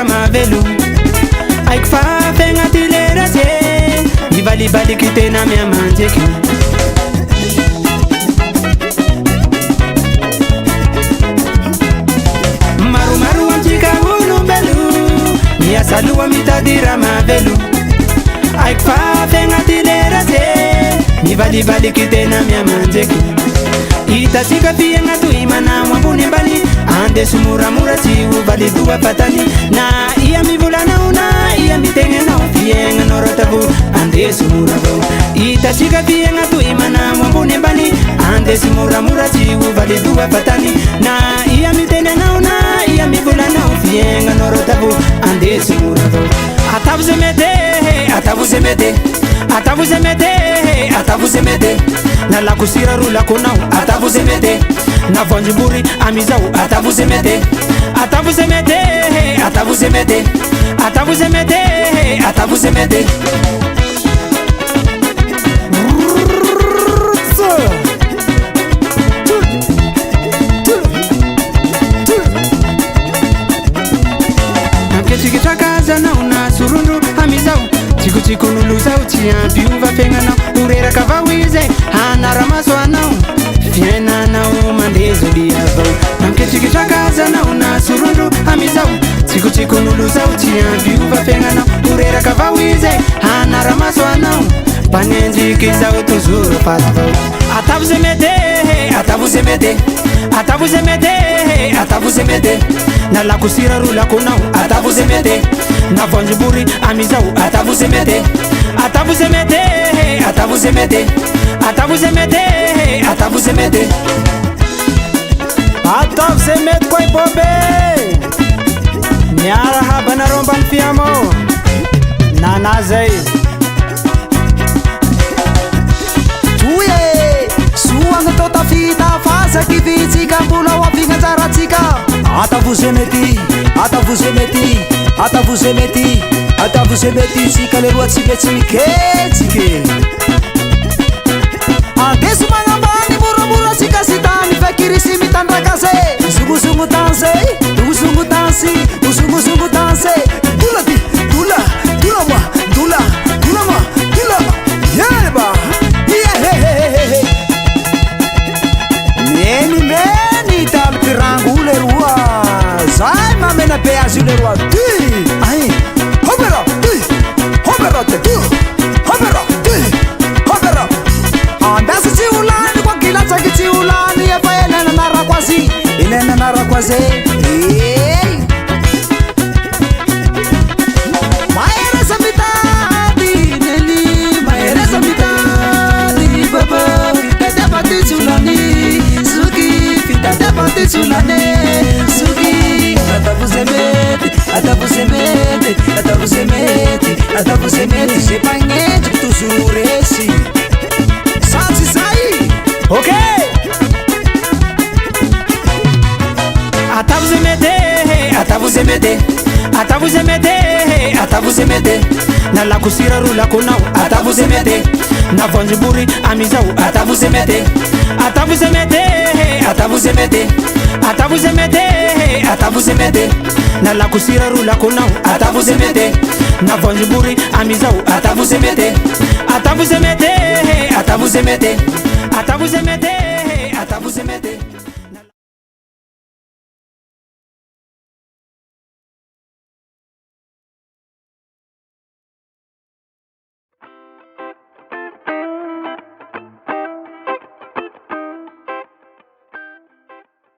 mavelo aiko fa fegnaty lera ze nivalibaliky tena miamanjeky maromaro antsika olombelo miasa loha mitadira mavelo aiko fa fegnaty lera ze nivalibaliky tena miamanjeky itatsika fiagna toy manamo ambony ambany andeso moramora tsy ovaly doa fatany na ia mivolanao na ia mitegnanao fiaignanao ratavo andeso mora avao itatsika fiagna toy manamo ambony ambany andeso moramora tsy ovaly doa fatany na ia mitegnanao na ia mivolanao fiaignanao ratavo andeso mora avao atavo ze mete atavo ze mete atavo ze mete atavo ze mete na lako sira ro lakonao atavo ze mete na vonjimbory amizao atavo ze mete atavo ze mete atavo ze mete atavo ze mete atavo ze mete amketsikitrakaazanao na sorondro amizao tsikotsikon'olo zao tsy ampiova fiaignanao oreraka avao izy hanaramaso anao fiainanao mandeha zoli avao amketsikitrakaazanao na sorondro amizao tsikotsikon'olo zao tsy ampiova fiaignanao oreraka avao izy hanaramaso anao mpanenjiky zao toujours fatavao atavo ze mete atavo ze mete atavo ze mete atavo ze mete na lako sira ro lakonao atavo ze mete na vonjimbory amizao atavo ze mete atavo ze mete atavo ze mete atavo ze mete atavo ze mete atavo ze mete koy bobe miara habanareo ambany fiamo nana zay toye soagna tao tafita fasaky vitsika mbola hoavigna tsaratsika atavo ze mety atavo ze mety atavo ze mety atavo ze mety tsika leroa tsy metsy miketsiky andeso magnambany moramora tsika sy tany fakirisy mitandraka ze zongozongo tanse zongozongo tansy zongozongo tanse dola ty dola dola moa dola dola moa dola yeba yehehehehe meni meni talo pirango leroa zay mamena be azy io leroa ty ay hopera ty hopera ty ty hopera ty hopera andasa tsy olany koa gilatsaky tsy olany efa elena narako azy elena narako azy mahereza mitady neny mahereza mitady baba fitatefaty tsy olany suki fitatefaty tsy olany suki atavo ze mety atavo ze mety atavo ze mety atavo ze mety ze magnendriky toujours resy satsy zay ok atavo ze mete atavo ze mete atavo ze mete atavo ze mete na lako sira ro lakonao atavo ze mete na vonjimbory amizao atavo ze mete atavo ze mete atavo ze mete atavo ze mete atavo ze mete na lako sira ro lakonao atavo ze mete na vonjimbory amizao atavo ze mete atavo ze mete atavo ze mete atavo ze mete